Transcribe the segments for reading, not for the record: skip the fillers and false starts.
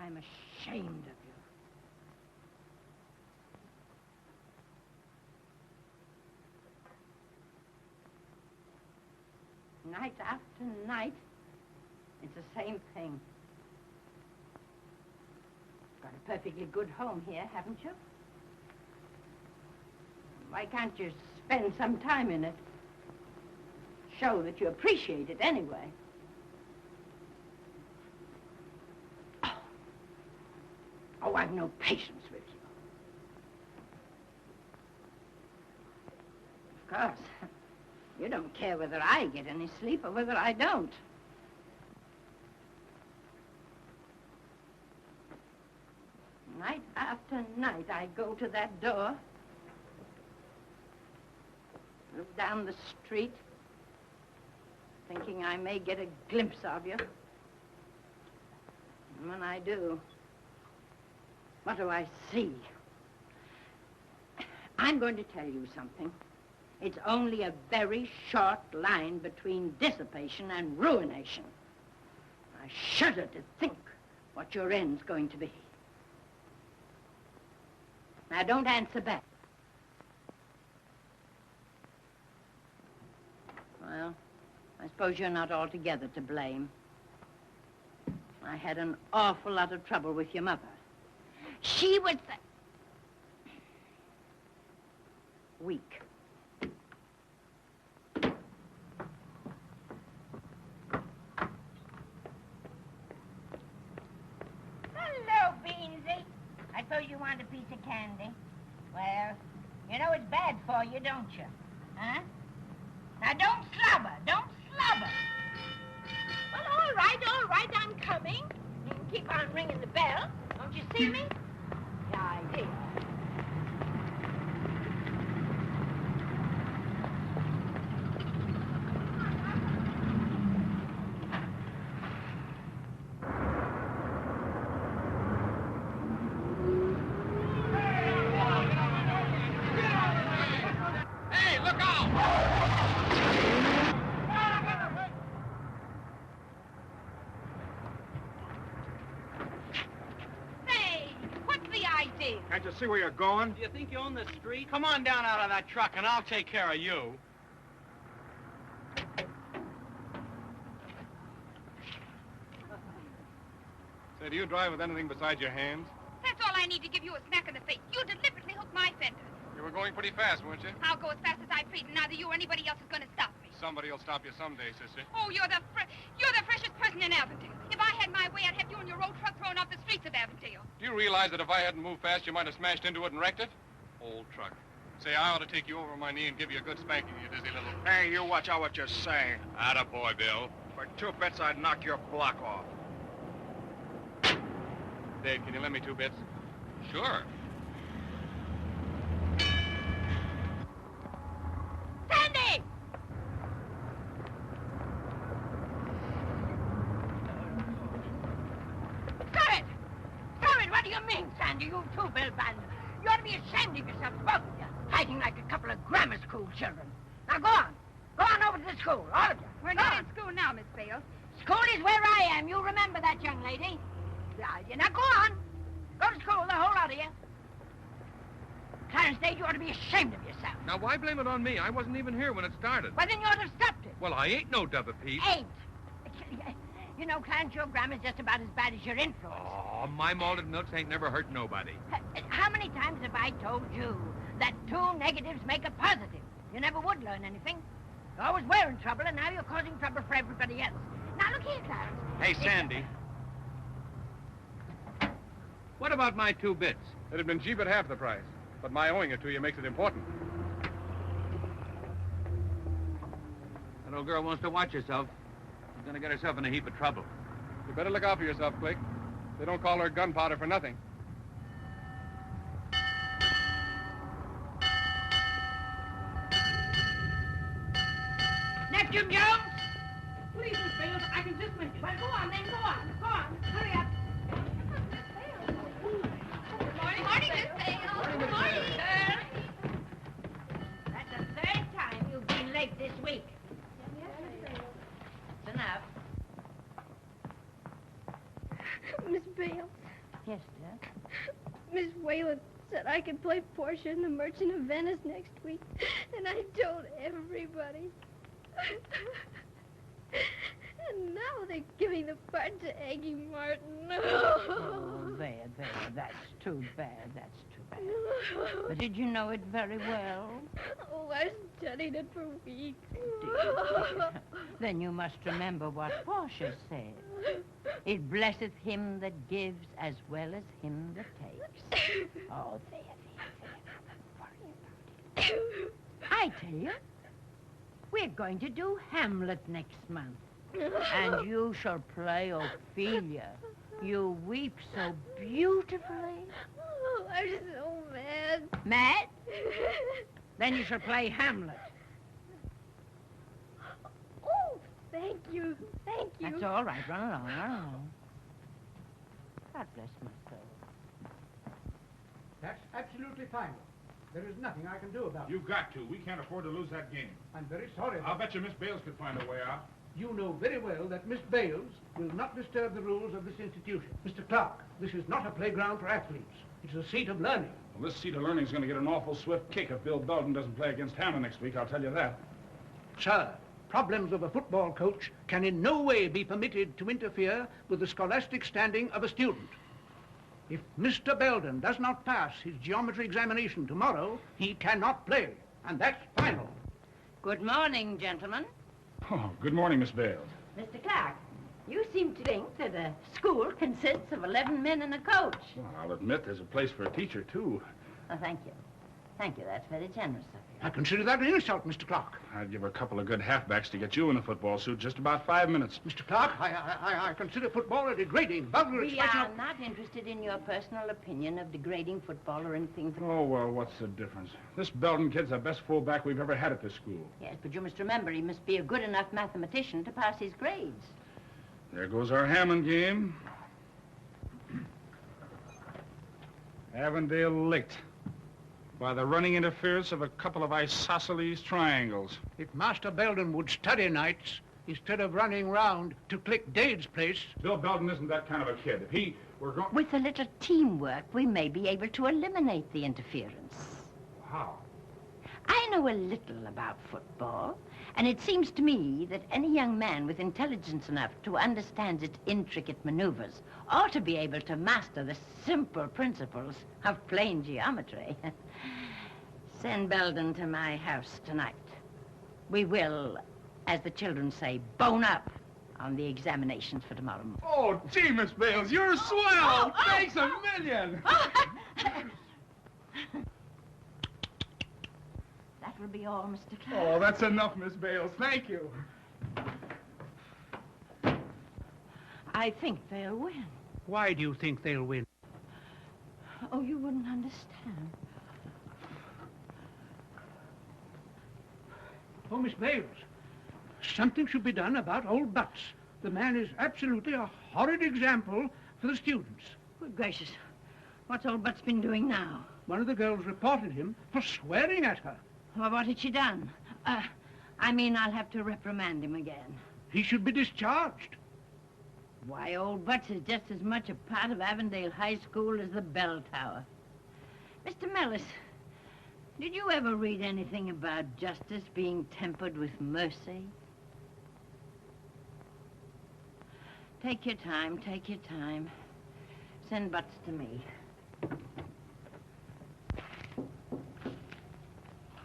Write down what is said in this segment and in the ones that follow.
I'm ashamed of you. Night after night, it's the same thing. Got a perfectly good home here, haven't you? Why can't you spend some time in it? Show that you appreciate it anyway. Oh, I've no patience with you. Of course. You don't care whether I get any sleep or whether I don't. Night after night, I go to that door, look down the street, thinking I may get a glimpse of you. And when I do, what do I see? I'm going to tell you something. It's only a very short line between dissipation and ruination. I shudder to think what your end's going to be. Now, don't answer back. Well, I suppose you're not altogether to blame. I had an awful lot of trouble with your mother. She was weak. Hello, Beansy. I suppose you want a piece of candy. Well, you know it's bad for you, don't you? Huh? Now, don't slobber. Don't slobber. Well, all right, I'm coming. You can keep on ringing the bell. Don't you see me? Yeah, I did. Can't you see where you're going? Do you think you own the street? Come on down out of that truck and I'll take care of you. Say, do you drive with anything besides your hands? That's all I need to give you a smack in the face. You deliberately hooked my fender. You were going pretty fast, weren't you? I'll go as fast as I please, and neither you or anybody else is going to stop me. Somebody will stop you someday, sister. Oh, you're the freshest person in Avondale. If I had my way, I'd have you and your old truck thrown off the streets of Avondale. Do you realize that if I hadn't moved fast, you might have smashed into it and wrecked it? Old truck. Say, I ought to take you over my knee and give you a good spanking, you dizzy little... Hey, you watch out what you say. Attaboy, Bill. For 2 bits, I'd knock your block off. Dave, can you lend me 2 bits? Sure. Sandy! Stop it! What do you mean, Sandy? You too, Bill Band. You ought to be ashamed of yourself, both of you, hiding like a couple of grammar school children. Now, go on. Go on over to the school, all of you. We're not in school now, Miss Bales. School is where I am. You remember that, young lady. Yeah, now, go on. Go to school, the whole lot of you. Clarence Dade, you ought to be ashamed of yourself. Now, why blame it on me? I wasn't even here when it started. Well, then you ought to have stopped it. Well, I ain't no Dubba Pete. Ain't. You know, Clarence, your grammar's just about as bad as your influence. Oh, my malted milks ain't never hurt nobody. How many times have I told you that 2 negatives make a positive? You never would learn anything. You always were in trouble, and now you're causing trouble for everybody else. Now, look here, Clarence. Hey, Sandy. What about my 2 bits? It'd have been cheap at half the price. But my owing it to you makes it important. That old girl wants to watch herself. She's gonna get herself in a heap of trouble. You better look out for yourself, Click. They don't call her gunpowder for nothing. Neptune Jones! Please, Miss Bales, I can just make it. Well, go on, then. Go on. Go on. Hurry up. Good morning, Miss Bales. Good morning. That's the 3rd time you've been late this week. It's enough. Miss Bales, Yes, dear. Miss Whalen said I could play Portia in the Merchant of Venice next week, and I told everybody. And now they're giving the part to Aggie Martin. Oh, there. That's too bad. But did you know it very well? Oh, I studied it for weeks. Dear. Then you must remember what Portia said. It blesseth him that gives as well as him that takes. Oh, there. Don't worry about it. I tell you, we're going to do Hamlet next month. And you shall play Ophelia. You weep so beautifully. Oh, I'm so mad. Mad? Then you shall play Hamlet. Oh, thank you. That's all right. Run along. God bless my soul. That's absolutely final. There is nothing I can do about it. You've got to. We can't afford to lose that game. I'm very sorry. I'll bet you Miss Bales could find a way out. You know very well that Miss Bales will not disturb the rules of this institution. Mr. Clark, this is not a playground for athletes. It's a seat of learning. Well, this seat of learning is going to get an awful swift kick if Bill Belden doesn't play against Hannah next week, I'll tell you that. Sir, problems of a football coach can in no way be permitted to interfere with the scholastic standing of a student. If Mr. Belden does not pass his geometry examination tomorrow, he cannot play, and that's final. Good morning, gentlemen. Oh, good morning, Miss Bales. Mr. Clark, you seem to think that a school consists of 11 men and a coach. Well, I'll admit there's a place for a teacher, too. Oh, thank you. That's very generous of you. I consider that an insult, Mr. Clark. I'd give a couple of good halfbacks to get you in a football suit just about 5 minutes. Mr. Clark, I consider football a degrading, vulgar We expression are of... not interested in your personal opinion of degrading football or anything. Oh, well, what's the difference? This Belden kid's the best fullback we've ever had at this school. Yes, but you must remember he must be a good enough mathematician to pass his grades. There goes our Hammond game. Avondale licked by the running interference of a couple of isosceles triangles. If Master Belden would study nights instead of running round to click Dade's place... Bill Belden isn't that kind of a kid. If he were going... With a little teamwork, we may be able to eliminate the interference. How? I know a little about football, and it seems to me that any young man with intelligence enough to understand its intricate maneuvers ought to be able to master the simple principles of plain geometry. Send Belden to my house tonight. We will, as the children say, bone up on the examinations for tomorrow morning. Oh, gee, Miss Bales, you're swell! Thanks a million! That will be all, Mr. Clark. Oh, that's enough, Miss Bales. Thank you. I think they'll win. Why do you think they'll win? Oh, you wouldn't understand. Oh, Miss Bales, something should be done about old Butts. The man is absolutely a horrid example for the students. Good gracious. What's old Butts been doing now? One of the girls reported him for swearing at her. Well, what had she done? I'll have to reprimand him again. He should be discharged. Why, old Butts is just as much a part of Avondale High School as the bell tower. Mr. Mellis, did you ever read anything about justice being tempered with mercy? Take your time. Send Butts to me.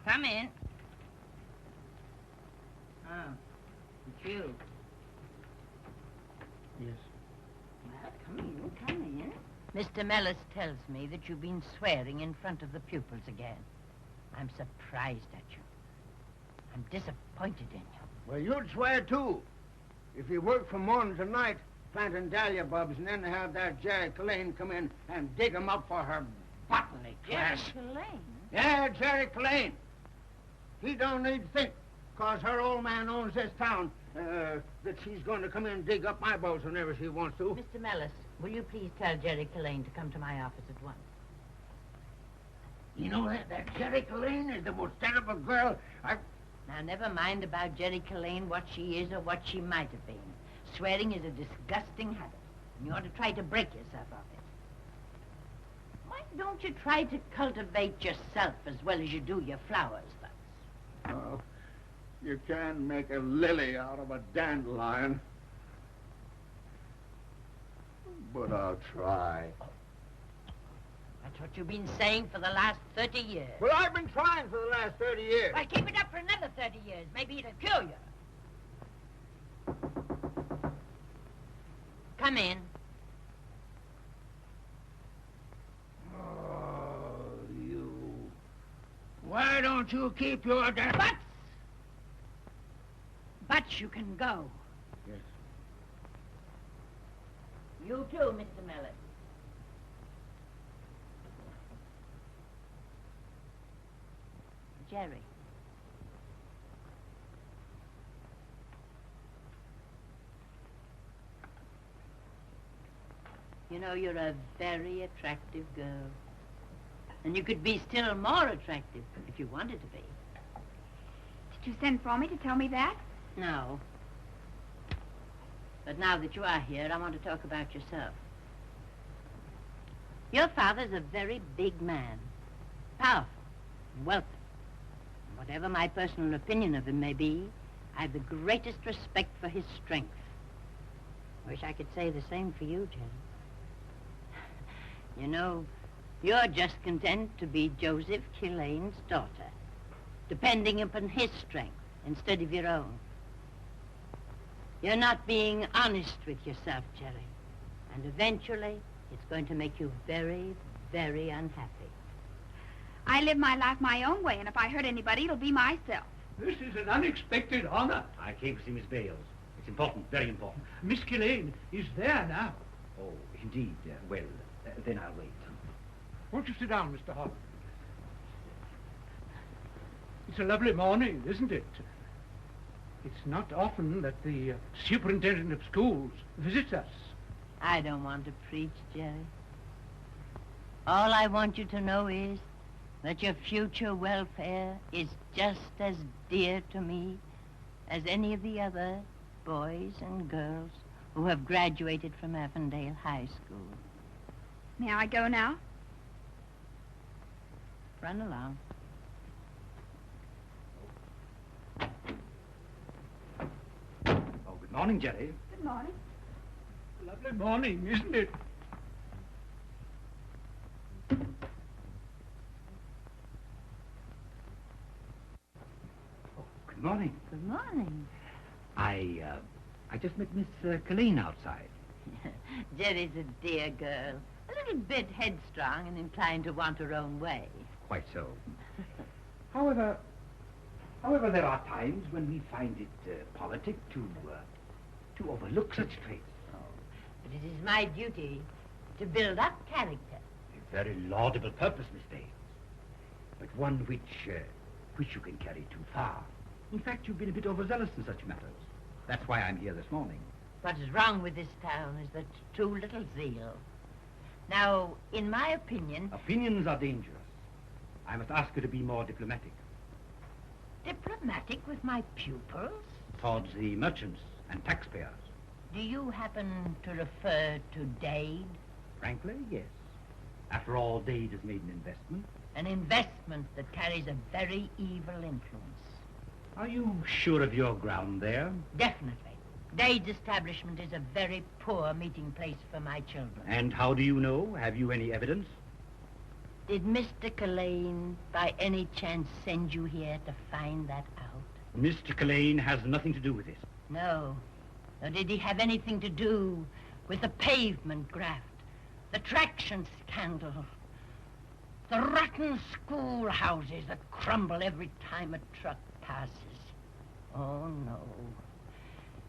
Come in. Oh, it's you. Yes. Well, come in. Mr. Mellis tells me that you've been swearing in front of the pupils again. I'm surprised at you. I'm disappointed in you. Well, you'd swear, too. If you worked from morning to night planting dahlia bulbs and then have that Jerry Cullen come in and dig 'em up for her botany class. Jerry Cullen? Yeah, Jerry Cullen. He don't need to think, 'cause her old man owns this town, that she's going to come in and dig up my bulbs whenever she wants to. Mr. Mellis, will you please tell Jerry Cullen to come to my office at once? You know that Jerry Cullen is the most terrible girl Now, never mind about Jerry Cullen, what she is or what she might have been. Swearing is a disgusting habit, and you ought to try to break yourself of it. don't you try to cultivate yourself as well as you do your flowers, Butts? Oh, you can't make a lily out of a dandelion. But I'll try. That's what you've been saying for the last 30 years. Well, I've been trying for the last 30 years. Well, keep it up for another 30 years. Maybe it'll cure you. Come in. Oh, you. Why don't you keep your... Butts! Butts, you can go. Yes. You too, Mr. Mellon. Jerry. You know, you're a very attractive girl. And you could be still more attractive if you wanted to be. Did you send for me to tell me that? No. But now that you are here, I want to talk about yourself. Your father's a very big man. Powerful and wealthy. And whatever my personal opinion of him may be, I have the greatest respect for his strength. Wish I could say the same for you, Jerry. You know, you're just content to be Joseph Killane's daughter, depending upon his strength instead of your own. You're not being honest with yourself, Jerry. And eventually, it's going to make you very, very unhappy. I live my life my own way, and if I hurt anybody, it'll be myself. This is an unexpected honor. I came to see Miss Bales. It's important, very important. Miss Killane is there now. Oh, indeed. Well, then I'll wait. Won't you sit down, Mr. Holland? It's a lovely morning, isn't it? It's not often that the superintendent of schools visits us. I don't want to preach, Jerry. All I want you to know is that your future welfare is just as dear to me as any of the other boys and girls who have graduated from Avondale High School. May I go now? Run along. Oh, good morning, Jerry. Good morning. Lovely morning, isn't it? Oh, good morning. Good morning. I just met Miss Colleen outside. Jerry's a dear girl. A little bit headstrong and inclined to want her own way. Quite so. However, there are times when we find it politic to overlook such traits. Oh, but it is my duty to build up character. A very laudable purpose, Miss Bales, but one which you can carry too far. In fact, you've been a bit overzealous in such matters. That's why I'm here this morning. What is wrong with this town is that too little zeal. Now, in my opinion... Opinions are dangerous. I must ask you to be more diplomatic. Diplomatic with my pupils? Towards the merchants and taxpayers. Do you happen to refer to Dade? Frankly, yes. After all, Dade has made an investment. An investment that carries a very evil influence. Are you sure of your ground there? Definitely. Dade's establishment is a very poor meeting place for my children. And how do you know? Have you any evidence? Did Mr. Killane, by any chance, send you here to find that out? Mr. Killane has nothing to do with this. No. Or did he have anything to do with the pavement graft, the traction scandal, the rotten schoolhouses that crumble every time a truck passes? Oh, no.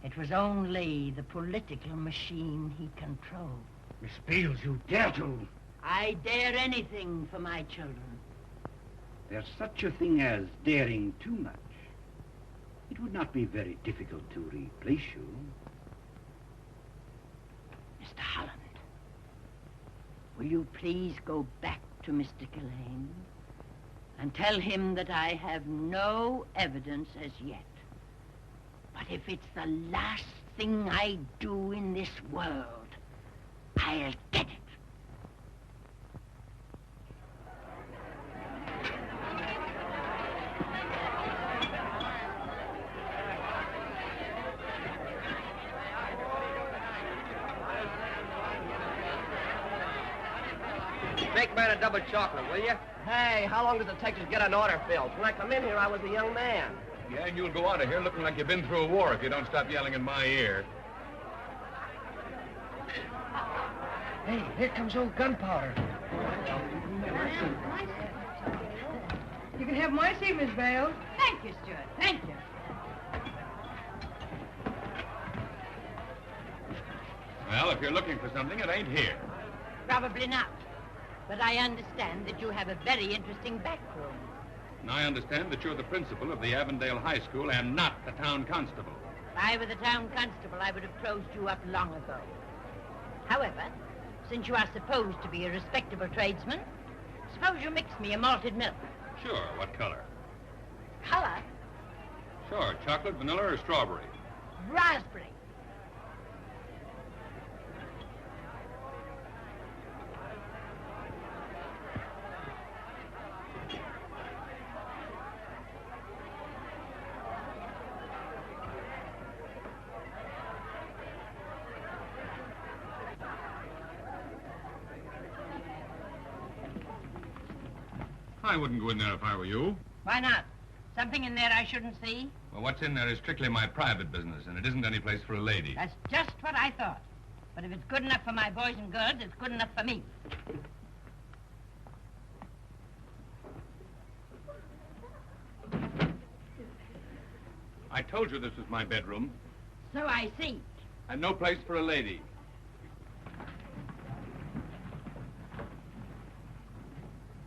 It was only the political machine he controlled. Miss Bales, you dare to... I dare anything for my children. There's such a thing as daring too much. It would not be very difficult to replace you. Mr. Holland, will you please go back to Mr. Killane and tell him that I have no evidence as yet. But if it's the last thing I do in this world, I'll get it. and a double chocolate, will you? Hey, how long does it take to get an order filled? When I come in here, I was a young man. Yeah, and you'll go out of here looking like you've been through a war if you don't stop yelling in my ear. Hey, here comes old Gunpowder. You can have my seat, Miss Bales. Thank you, Stuart. Thank you. Well, if you're looking for something, it ain't here. Probably not. But I understand that you have a very interesting back room. And I understand that you're the principal of the Avondale High School and not the town constable. If I were the town constable, I would have closed you up long ago. However, since you are supposed to be a respectable tradesman, suppose you mix me a malted milk. Sure, what color? Color? Sure, chocolate, vanilla, or strawberry? Raspberry. I wouldn't go in there if I were you. Why not? Something in there I shouldn't see? Well, what's in there is strictly my private business, and it isn't any place for a lady. That's just what I thought. But if it's good enough for my boys and girls, it's good enough for me. I told you this was my bedroom. So I see. And no place for a lady.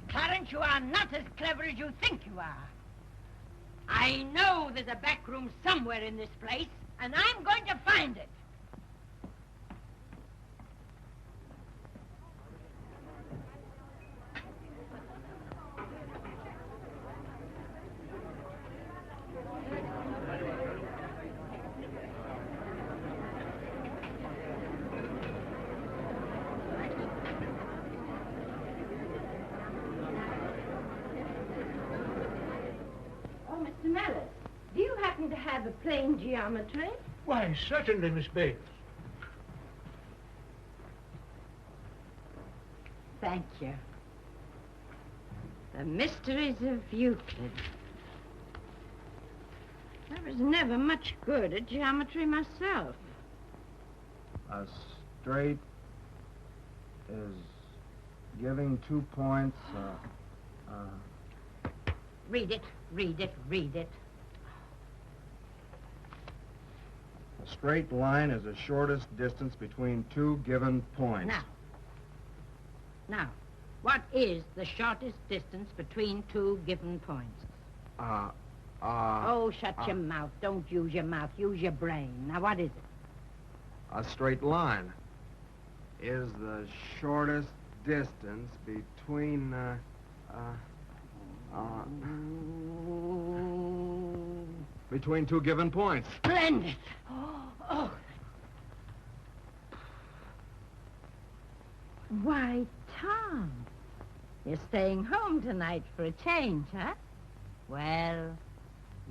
Clarence, you are not as clever as you think you are. I know there's a back room somewhere in this place, and I'm going to find it. Do you happen to have a plane geometry? Why, certainly, Miss Bales. Thank you. The Mysteries of Euclid. I was never much good at geometry myself. A straight is giving 2 points, Read it, read it, read it. A straight line is the shortest distance between two given points. Now, what is the shortest distance between two given points? Oh, shut your mouth. Don't use your mouth. Use your brain. Now, what is it? A straight line is the shortest distance between, between two given points. Splendid. Oh. Why, Tom, you're staying home tonight for a change, huh? Well,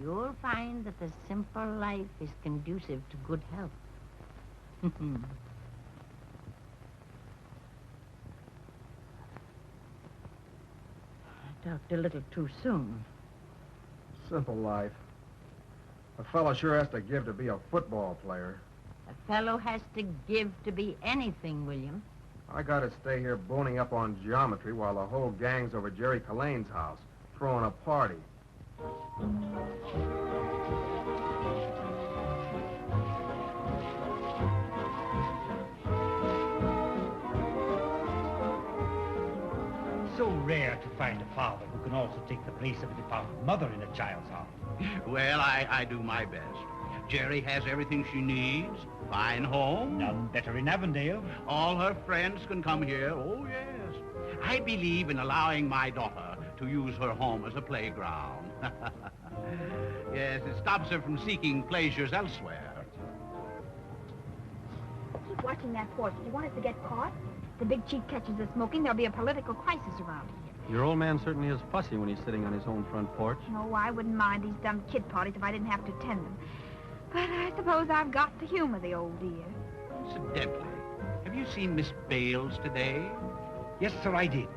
you'll find that the simple life is conducive to good health. I talked a little too soon. Simple life. A fellow sure has to give to be a football player. A fellow has to give to be anything, William. I gotta stay here boning up on geometry while the whole gang's over Jerry Calane's house, throwing a party. So rare to find a father who can also take the place of a departed mother in a child's house. Well, I do my best. Jerry has everything she needs. Fine home. None better in Avondale. All her friends can come here. Oh, yes. I believe in allowing my daughter to use her home as a playground. Yes, it stops her from seeking pleasures elsewhere. Keep watching that porch. Do you want us to get caught? If the big chief catches us smoking, there'll be a political crisis around here. Your old man certainly is fussy when he's sitting on his own front porch. No, I wouldn't mind these dumb kid parties if I didn't have to attend them. But I suppose I've got to humor the old dear. Incidentally, have you seen Miss Bales today? Yes, sir, I did.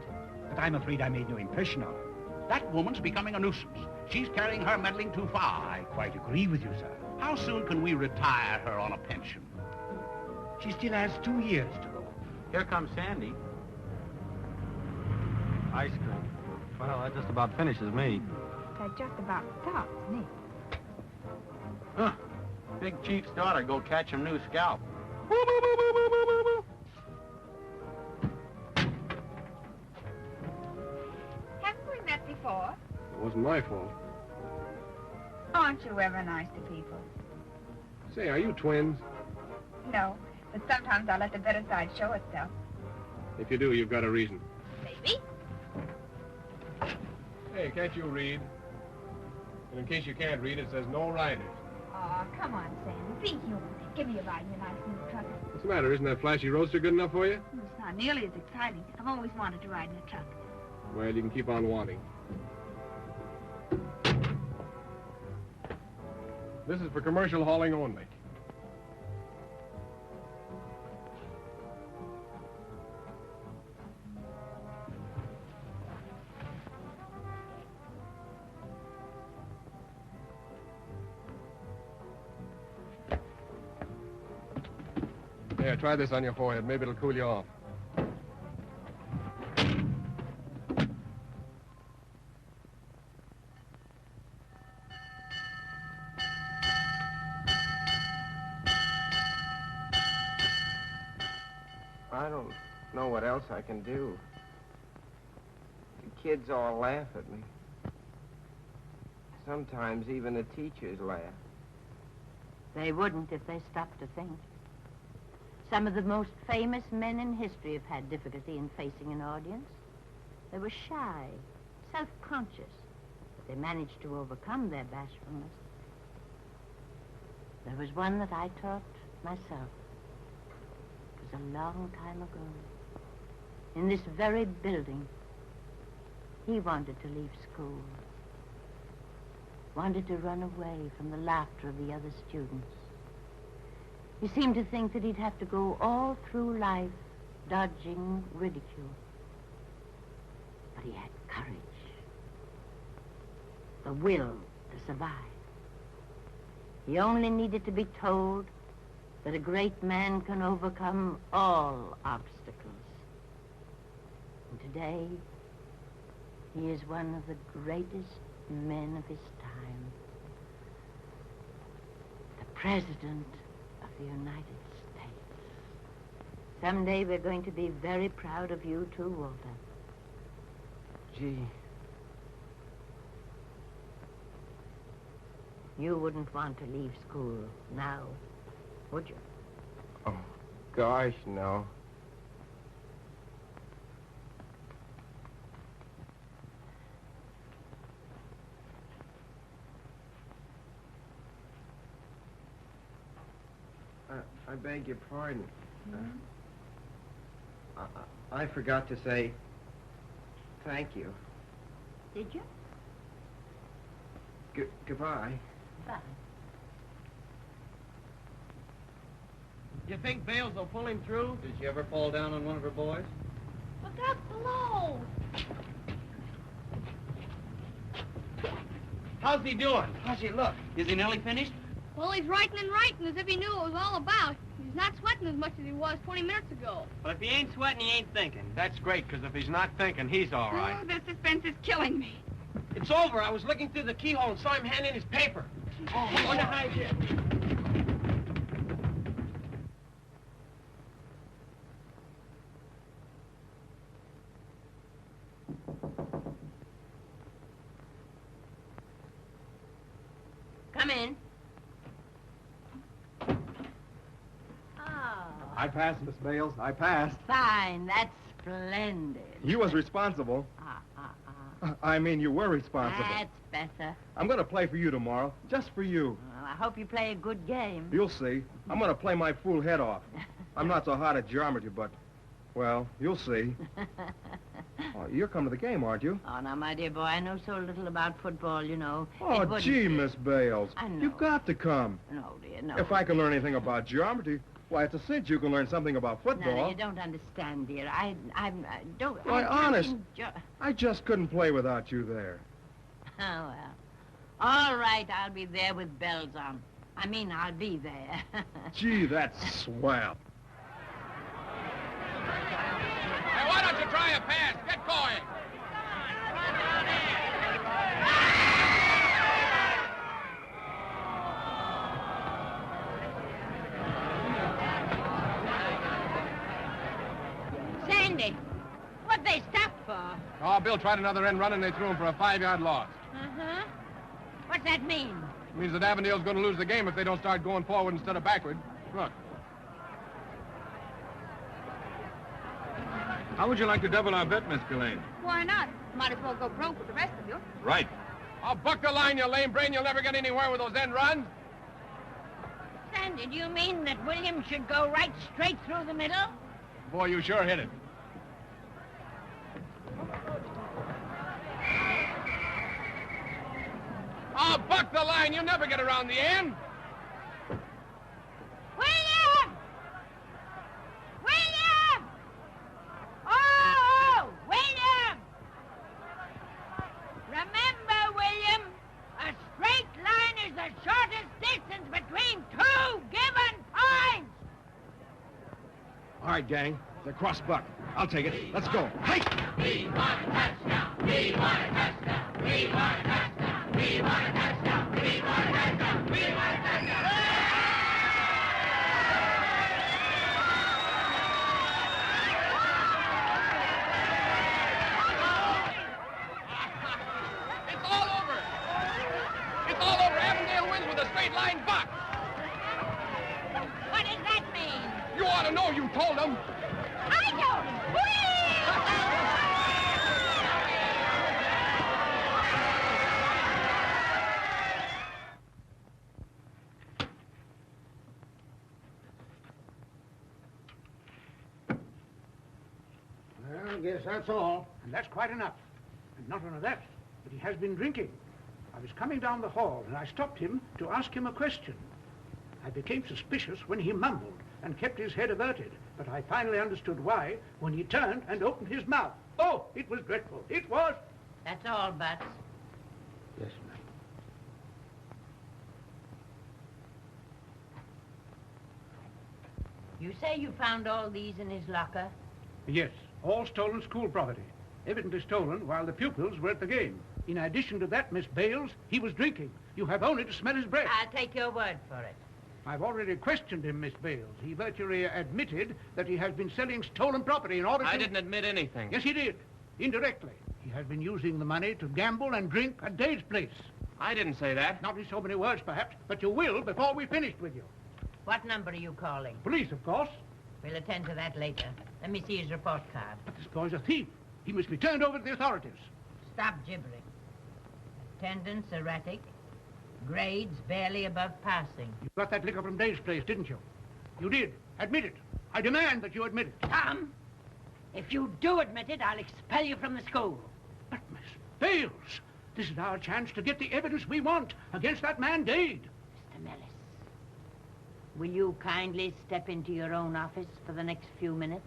But I'm afraid I made no impression on her. That woman's becoming a nuisance. She's carrying her meddling too far. I quite agree with you, sir. How soon can we retire her on a pension? She still has 2 years to go. Here comes Sandy. Ice cream. Well, that just about finishes me. That just about stops me. Huh. Big Chief's daughter go catch him new scalp. Haven't we met before? It wasn't my fault. Aren't you ever nice to people? Say, are you twins? No, but sometimes I let the better side show itself. If you do, you've got a reason. Maybe. Hey, can't you read? And in case you can't read, it says no riders. Oh, come on, Sandy. Be human. Give me a ride in your nice new truck. What's the matter? Isn't that flashy roadster good enough for you? It's not nearly as exciting. I've always wanted to ride in a truck. Well, you can keep on wanting. This is for commercial hauling only. Here, try this on your forehead. Maybe it'll cool you off. I don't know what else I can do. The kids all laugh at me. Sometimes even the teachers laugh. They wouldn't if they stopped to think. Some of the most famous men in history have had difficulty in facing an audience. They were shy, self-conscious, but they managed to overcome their bashfulness. There was one that I taught myself. It was a long time ago. In this very building, he wanted to leave school. Wanted to run away from the laughter of the other students. He seemed to think that he'd have to go all through life dodging ridicule. But he had courage. The will to survive. He only needed to be told that a great man can overcome all obstacles. And today, he is one of the greatest men of his time. The President of the United States. Someday we're going to be very proud of you too, Walter. Gee. You wouldn't want to leave school now, would you? Oh, gosh, no. I beg your pardon. I forgot to say thank you. Did you? Goodbye. Bye. You think Bales will pull him through? Did you ever fall down on one of her boys? Look out below. How's he doing? How's he look? Is he nearly finished? Well, he's writing and writing as if he knew what it was all about. He's not sweating as much as he was 20 minutes ago. Well, if he ain't sweating, he ain't thinking. That's great, because if he's not thinking, he's all right. Oh, the suspense is killing me. It's over. I was looking through the keyhole and saw him hand in his paper. I wonder how he did. Come in. I passed, Miss Bales. I passed. Fine, that's splendid. You was responsible. I mean, you were responsible. That's better. I'm going to play for you tomorrow, just for you. Well, I hope you play a good game. You'll see. I'm going to play my fool head off. I'm not so hot at geometry, but, well, you'll see. Oh, you're coming to the game, aren't you? Oh, now, my dear boy, I know so little about football, you know. Oh, gee, Miss Bales. I know. You've got to come. No, dear, no. If I can learn anything about geometry, Why, it's a cinch you can learn something about football. No, you don't understand, dear. I don't... Why, I can't honest, enjoy... I just couldn't play without you there. Oh, well. All right, I'll be there with bells on. I mean, I'll be there. Gee, that's swell. Hey, why don't you try a pass? Get going. Sandy, what'd they stop for? Oh, Bill tried another end run, and they threw him for a 5-yard loss. Uh-huh. What's that mean? It means that Avondale's going to lose the game if they don't start going forward instead of backward. Look. How would you like to double our bet, Miss Gillane? Why not? Might as well go broke with the rest of you. Right. I'll buck the line, you lame brain. You'll never get anywhere with those end runs. Sandy, do you mean that William should go right straight through the middle? Boy, you sure hit it. I'll buck the line. You'll never get around the end. William! William! Oh, William! Remember, William, a straight line is the shortest distance between two given points. All right, gang. The cross buck. I'll take it. Let's go. Hey! We want a touchdown. We want a touchdown. We want a touchdown. We want a touchdown. We want a touchdown. We want a touchdown. It's all over. It's all over. Avondale wins with a straight line buck. What does that mean? You ought to know. You told them. I told him. Well, I guess that's all. And that's quite enough. And not only that, but he has been drinking. I was coming down the hall, and I stopped him to ask him a question. I became suspicious when he mumbled and kept his head averted, but I finally understood why when he turned and opened his mouth. Oh, it was dreadful. It was. That's all, Butts. Yes, ma'am. You say you found all these in his locker? Yes, all stolen school property. Evidently stolen while the pupils were at the game. In addition to that, Miss Bales, he was drinking. You have only to smell his breath. I'll take your word for it. I've already questioned him, Miss Bales. He virtually admitted that he has been selling stolen property in order to... I didn't admit anything. Yes, he did. Indirectly. He has been using the money to gamble and drink at Dave's place. I didn't say that. Not in so many words, perhaps, but you will before we're finished with you. What number are you calling? Police, of course. We'll attend to that later. Let me see his report card. But this boy's a thief. He must be turned over to the authorities. Stop gibbering. Attendance erratic. Grades barely above passing. You got that liquor from Dave's place, didn't you? You did. Admit it. I demand that you admit it. Tom, if you do admit it, I'll expel you from the school. But, Miss Bales, this is our chance to get the evidence we want against that man, Dade. Mr. Mellis, will you kindly step into your own office for the next few minutes?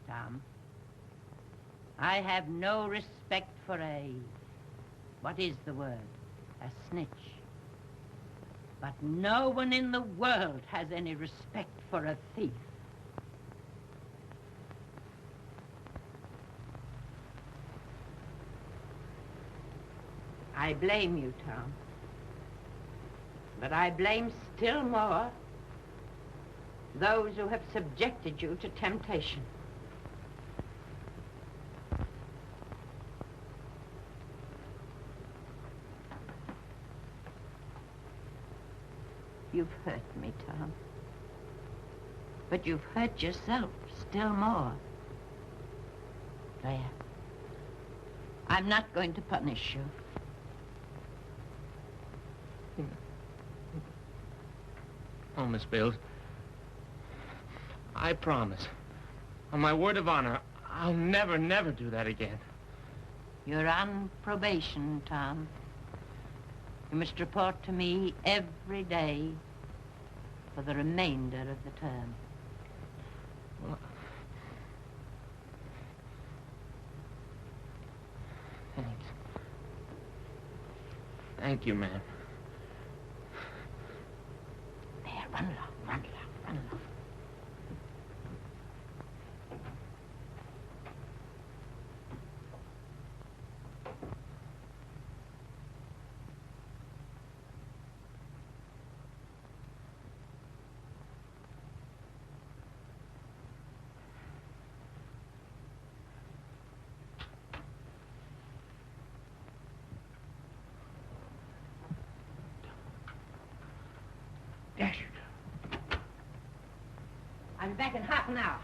Tom, I have no respect for what is the word? A snitch. But no one in the world has any respect for a thief. I blame you, Tom. But I blame still more those who have subjected you to temptation. You've hurt me, Tom. But you've hurt yourself still more. There. I'm not going to punish you. Oh, Miss Bales, I promise. On my word of honor, I'll never, never do that again. You're on probation, Tom. You must report to me every day for the remainder of the term. Well, thanks. Thank you, ma'am. There, run along, run along, run along. I'll be back in half an hour.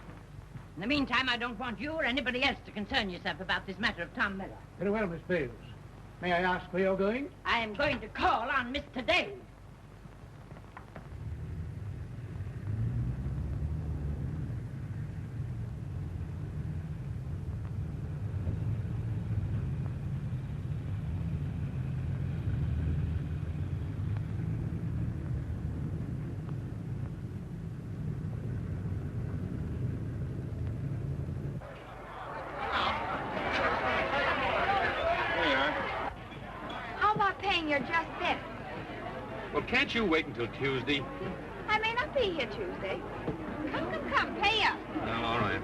In the meantime, I don't want you or anybody else to concern yourself about this matter of Tom Miller. Very well, Miss Bales. May I ask where you're going? I am going to call on Mr. Dale. You're just this. Well, can't you wait until Tuesday? I may not be here Tuesday. Come, pay up. Well, all right.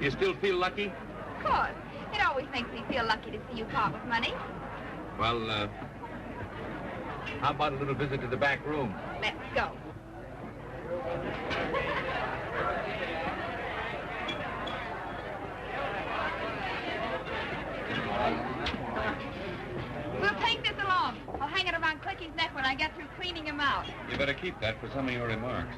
You still feel lucky? Of course. It always makes me feel lucky to see you part with money. Well, how about a little visit to the back room? Let's go. We'll take this along. I'll hang it around Clicky's neck when I get through cleaning him out. You better keep that for some of your remarks.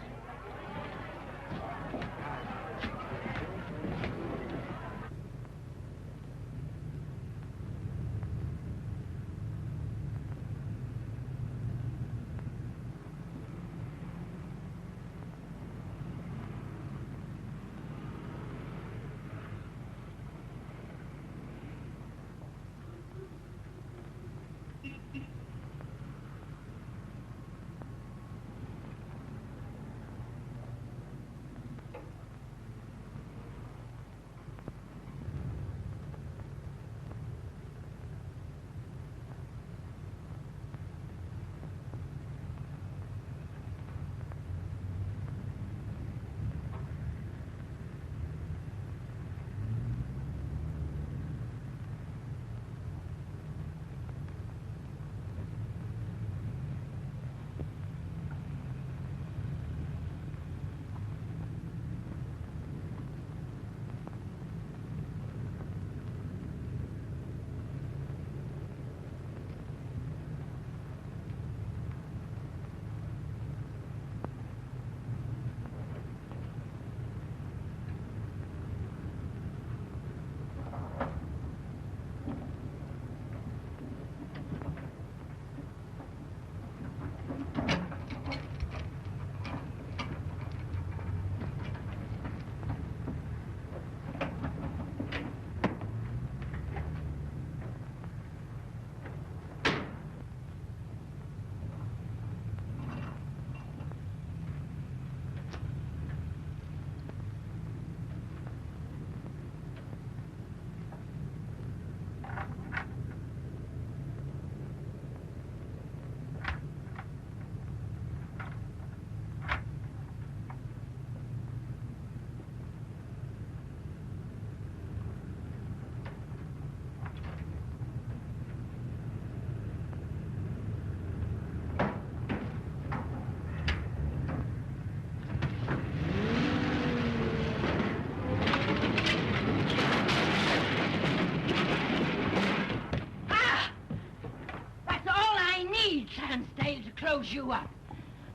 Close you up.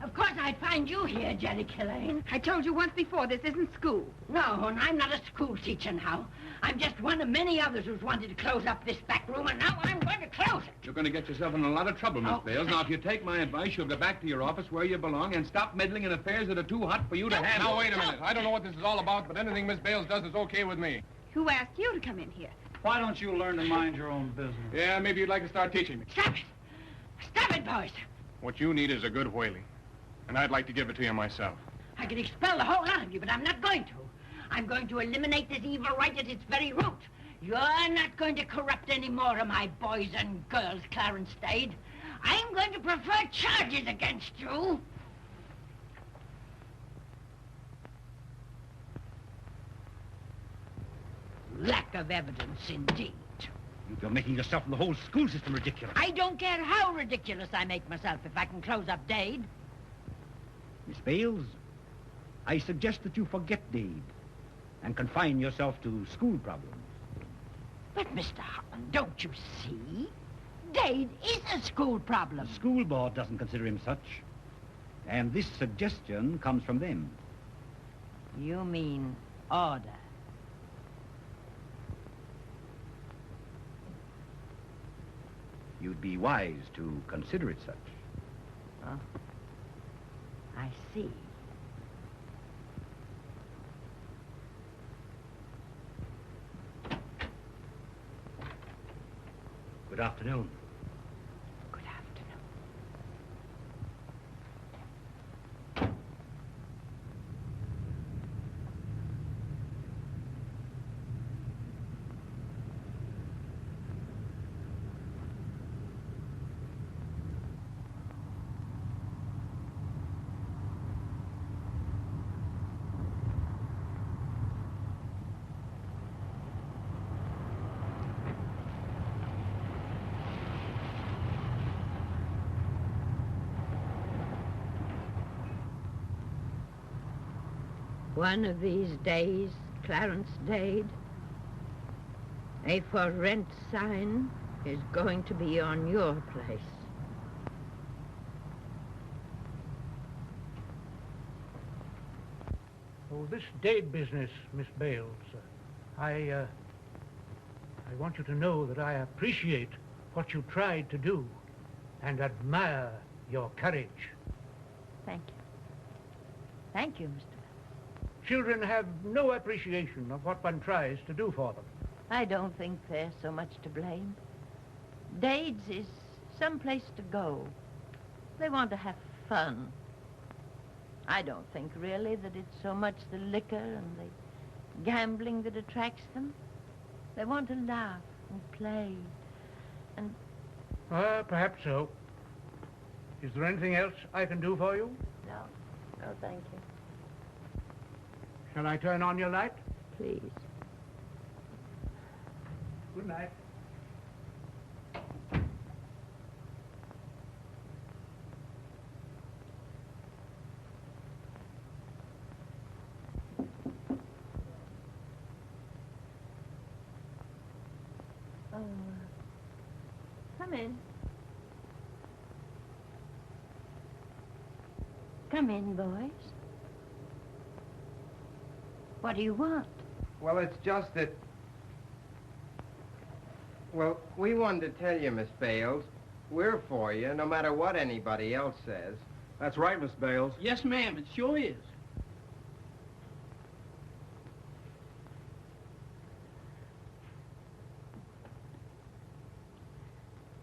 Of course I'd find you here, Jerry Killane. I told you once before, this isn't school. No, and I'm not a school teacher now. I'm just one of many others who's wanted to close up this back room, and now I'm going to close it. You're going to get yourself in a lot of trouble, Miss Bales. Now, if you take my advice, you'll go back to your office where you belong and stop meddling in affairs that are too hot for you to handle. Now, wait a minute. I don't know what this is all about, but anything Miss Bales does is okay with me. Who asked you to come in here? Why don't you learn to mind your own business? Yeah, maybe you'd like to start teaching me. Stop it! Stop it, boys! What you need is a good whaling, and I'd like to give it to you myself. I could expel the whole lot of you, but I'm not going to. I'm going to eliminate this evil right at its very root. You're not going to corrupt any more of my boys and girls, Clarence Dade. I'm going to prefer charges against you. Lack of evidence, indeed. You're making yourself and the whole school system ridiculous. I don't care how ridiculous I make myself if I can close up Dade. Miss Bales, I suggest that you forget Dade and confine yourself to school problems. But, Mr. Holland, don't you see? Dade is a school problem. The school board doesn't consider him such. And this suggestion comes from them. You mean order? You'd be wise to consider it such. Oh, I see. Good afternoon. Good afternoon. One of these days, Clarence Dade, a for rent sign is going to be on your place. Oh, this Dade business, Miss Bales, I want you to know that I appreciate what you tried to do and admire your courage. Thank you. Thank you, Mr. Children have no appreciation of what one tries to do for them. I don't think they're so much to blame. Dade's is someplace to go. They want to have fun. I don't think, really, that it's so much the liquor and the gambling that attracts them. They want to laugh and play and... Perhaps so. Is there anything else I can do for you? No. No, thank you. Shall I turn on your light? Please. Good night. Oh, come in. Come in, boys. What do you want? Well, it's just that... Well, we wanted to tell you, Miss Bales, we're for you, no matter what anybody else says. That's right, Miss Bales. Yes, ma'am, it sure is.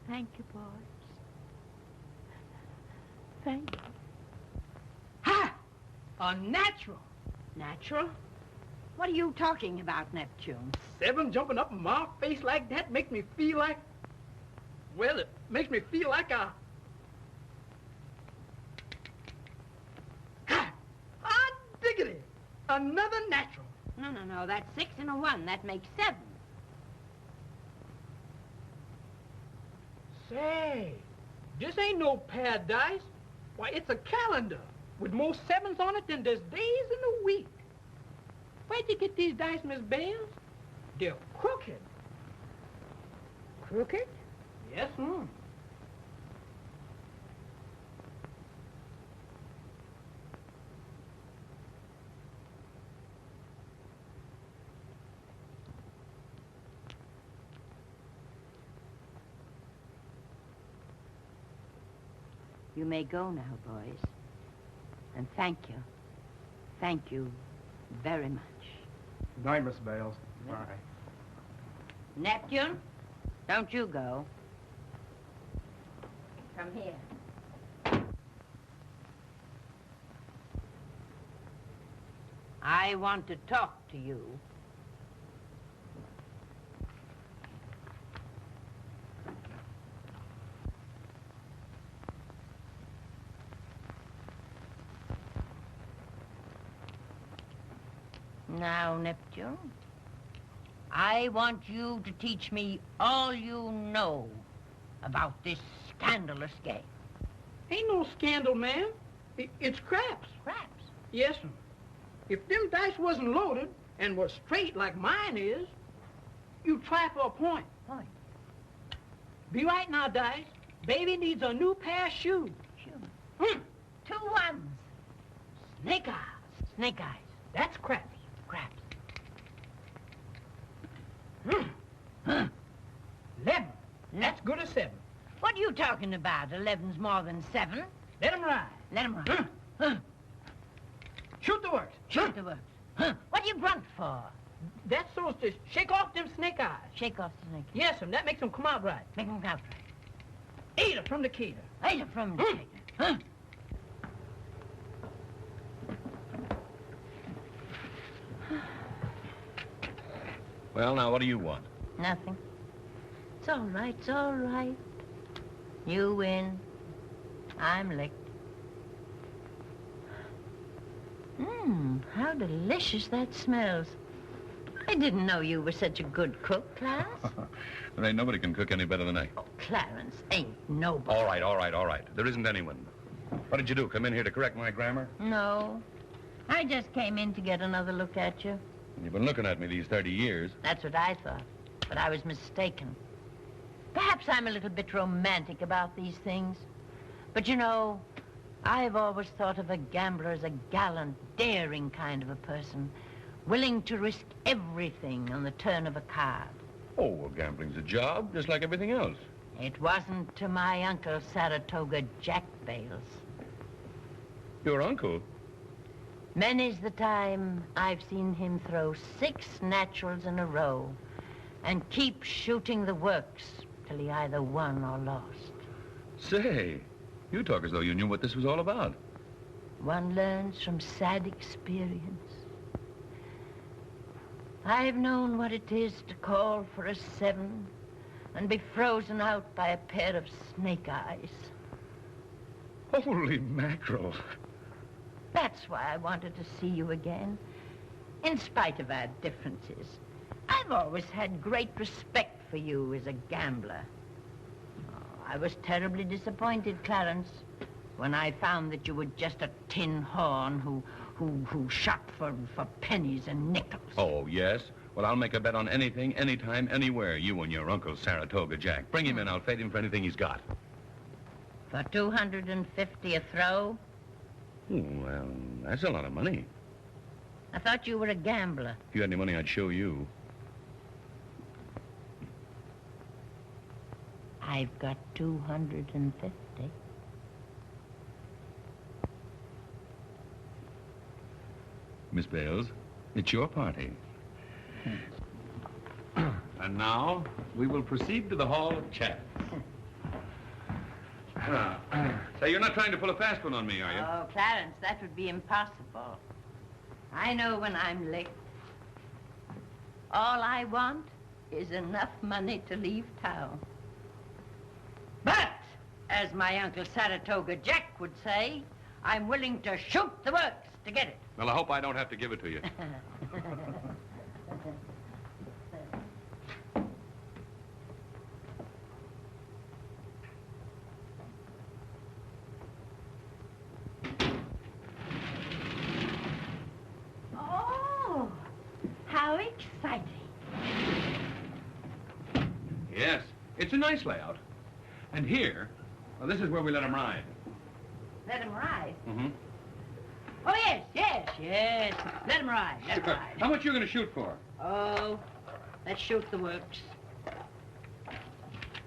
Thank you, boys. Thank you. Ha! Unnatural. Natural? What are you talking about, Neptune? Seven jumping up in my face like that make me feel like... Well, it makes me feel like I diggity. Another natural. No, that's 6 and a 1. That makes 7. Say, this ain't no paradise. Why, it's a calendar with more 7s on it than there's days in a week. Where'd you get these dice, Miss Bales? They're crooked. Crooked? Yes, ma'am. You may go now, boys. And thank you. Thank you very much. Good night, Miss Bales. Bye. Neptune, don't you go. Come here. I want to talk to you. Now, Neptune, I want you to teach me all you know about this scandalous game. Ain't no scandal, ma'am. It's craps. Craps? Yes, sir. If them dice wasn't loaded and was straight like mine is, you'd try for a point. Point? Be right now, Dice. Baby needs a new pair of shoes. Shoes? 2 ones. Snake eyes. Snake eyes. That's craps. Craps. 11. That's good as 7. What are you talking about? 11's more than 7. Let 'em ride. Let 'em ride. Shoot the works. Shoot the works. What do you grunt for? That's so to shake off them snake eyes. Shake off the snake eyes. Yes, sir. That makes them come out right. Make 'em out right. 8 from the cater. 8 from the cater. Well, now, what do you want? Nothing. It's all right, it's all right. You win. I'm licked. How delicious that smells. I didn't know you were such a good cook, Clarence. There ain't nobody can cook any better than I. Oh, Clarence, ain't nobody. All right. There isn't anyone. What did you do, come in here to correct my grammar? No. I just came in to get another look at you. You've been looking at me these 30 years. That's what I thought, but I was mistaken. Perhaps I'm a little bit romantic about these things. But you know, I've always thought of a gambler as a gallant, daring kind of a person, willing to risk everything on the turn of a card. Oh, well, gambling's a job, just like everything else. It wasn't to my Uncle Saratoga Jack Bales. Your uncle? Many's the time I've seen him throw 6 naturals in a row and keep shooting the works till he either won or lost. Say, you talk as though you knew what this was all about. One learns from sad experience. I've known what it is to call for a 7 and be frozen out by a pair of snake eyes. Holy mackerel. That's why I wanted to see you again. In spite of our differences, I've always had great respect for you as a gambler. Oh, I was terribly disappointed, Clarence, when I found that you were just a tin horn who shot for pennies and nickels. Oh, yes? Well, I'll make a bet on anything, anytime, anywhere, you and your Uncle Saratoga Jack. Bring him in, I'll fade him for anything he's got. For $250 a throw? Well, that's a lot of money. I thought you were a gambler. If you had any money, I'd show you. I've got $250. Miss Bales, it's your party. And now, we will proceed to the Hall of Chats. Say, you're not trying to pull a fast one on me, are you? Oh, Clarence, that would be impossible. I know when I'm licked. All I want is enough money to leave town. But, as my Uncle Saratoga Jack would say, I'm willing to shoot the works to get it. Well, I hope I don't have to give it to you. Oh, how exciting. Yes, it's a nice layout. And here, well, this is where we let them ride. Let him ride. Mm-hmm. Oh, yes. Let him ride, How much you going to shoot for? Oh, let's shoot the works.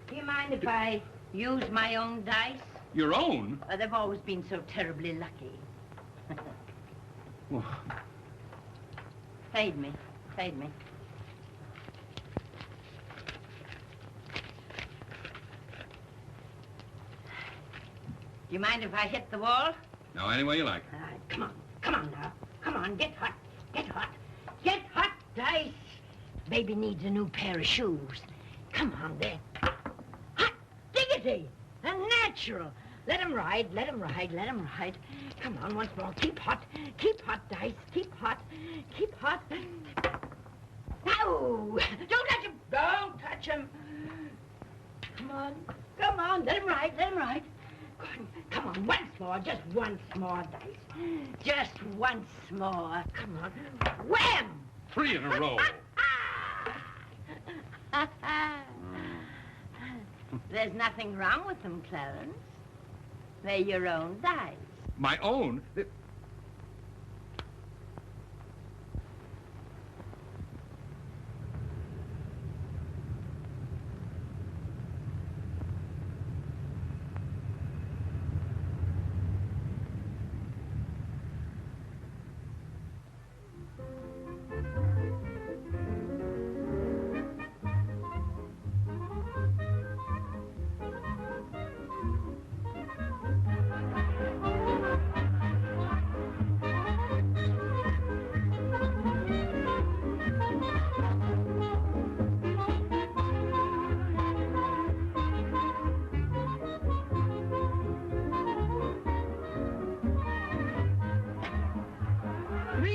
Do you mind if I use my own dice? Your own? They've always been so terribly lucky. Well, Fade me. Fade me. Do you mind if I hit the wall? no, any way you like. All right, come on. Come on now. Come on, get hot. Get hot. Get hot, Dice. Baby needs a new pair of shoes. Come on there. Hot diggity. Unnatural. Let him ride, let him ride, let him ride. Come on, once more. Keep hot, Dice. Keep hot, keep hot. No! Don't touch him! Don't touch him! Come on, let him ride, let him ride. Come on, once more, just once more, Dice. Just once more. Come on. Wham! 3 in a row. There's nothing wrong with them, Clarence. They're your own dice. My own?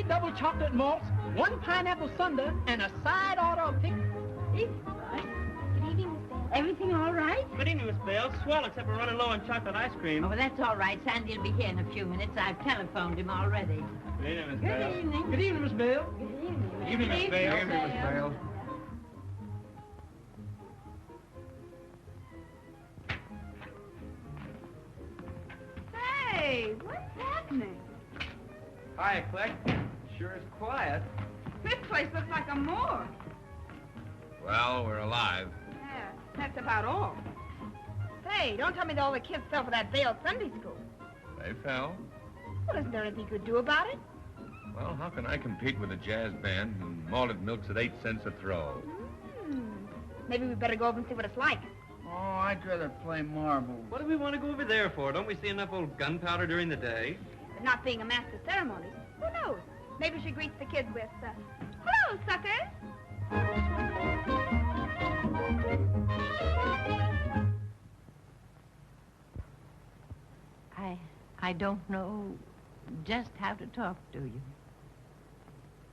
Double chocolate malts, 1 pineapple sundae, and a side order of pickles. Good evening, Miss Bales. Everything all right? Good evening, Miss Bales. Swell, except we're running low on chocolate ice cream. Oh, well, that's all right. Sandy'll be here in a few minutes. I've telephoned him already. Good evening, Miss Good Bales. evening. Good evening, Miss Bales. Good evening. Good evening, Miss Bales. Good evening, Miss Bales. Hey, what's happening? Hi, Click. Sure is quiet. This place looks like a morgue. Well, we're alive. Yeah, that's about all. Say, don't tell me that all the kids fell for that Vale Sunday school. They fell. Well, isn't there anything you could do about it? Well, how can I compete with a jazz band and malted milk's at 8 cents a throw? Maybe we better go over and see what it's like. Oh, I'd rather play marbles. What do we want to go over there for? Don't we see enough old gunpowder during the day? But not being a master of ceremonies, who knows? Maybe she greets the kids with, hello, suckers. I don't know just how to talk to you.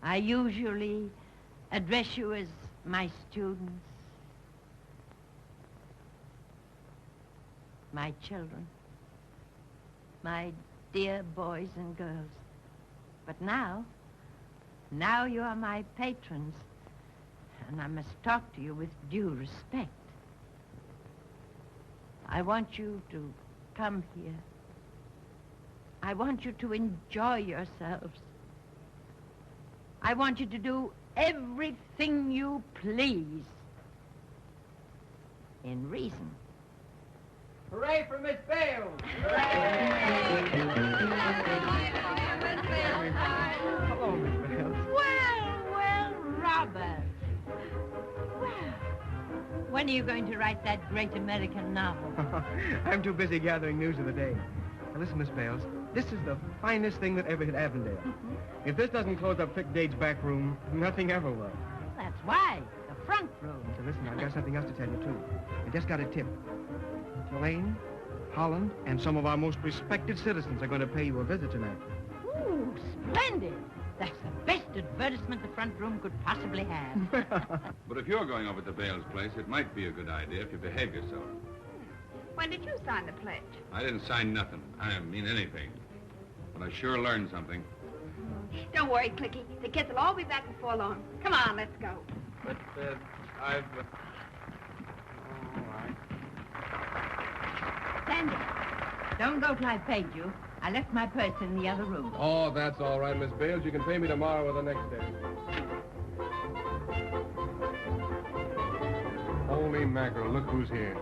I usually address you as my students, my children, my dear boys and girls. But now you are my patrons, and I must talk to you with due respect. I want you to come here. I want you to enjoy yourselves. I want you to do everything you please, in reason. Hooray for Miss Bales! Hello, Miss Bales. Well, Robert. Well, when are you going to write that great American novel? I'm too busy gathering news of the day. Now listen, Miss Bales, this is the finest thing that ever hit Avondale. If this doesn't close up Vic Dade's back room, nothing ever will. That's why. The front room. So listen, I've got something else to tell you, too. I just got a tip. Tulane, Holland, and some of our most respected citizens are going to pay you a visit tonight. Ooh, splendid. That's the best advertisement the front room could possibly have. But if you're going over to Bale's place, it might be a good idea if you behave yourself. When did you sign the pledge? I didn't sign nothing. I didn't mean anything. But I sure learned something. Don't worry, Clicky. The kids will all be back before long. Come on, let's go. But, I've... All right. Sandy, don't go till I've paid you. I left my purse in the other room. Oh, that's all right, Miss Bales. You can pay me tomorrow or the next day. Holy mackerel, look who's here.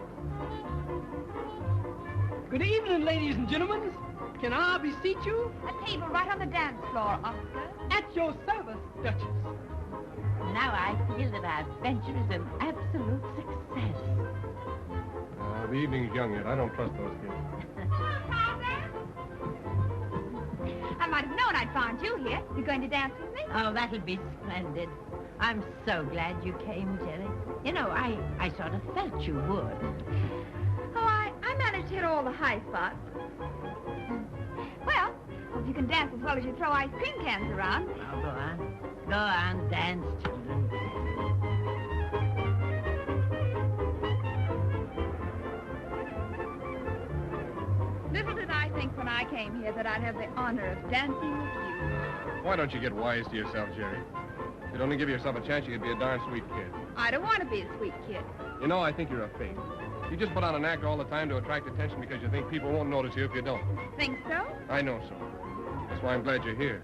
Good evening, ladies and gentlemen. Can I beseech you? A table right on the dance floor, officer. At your service, Duchess. Now I feel that our venture is an absolute success. The evening's young yet. I don't trust those kids. I might have known I'd find you here. You going to dance with me? Oh, that'll be splendid. I'm so glad you came, Jerry. You know, I sort of felt you would. Oh, I managed to hit all the high spots. Well, if you can dance as well as you throw ice cream cans around. Oh, go on. Go on, dance, children. Little did I think when I came here that I'd have the honor of dancing with you. Why don't you get wise to yourself, Jerry? If you'd only give yourself a chance, you could be a darn sweet kid. I don't want to be a sweet kid. You know, I think you're a fake. You just put on an act all the time to attract attention because you think people won't notice you if you don't. Think so? I know so. That's why I'm glad you're here.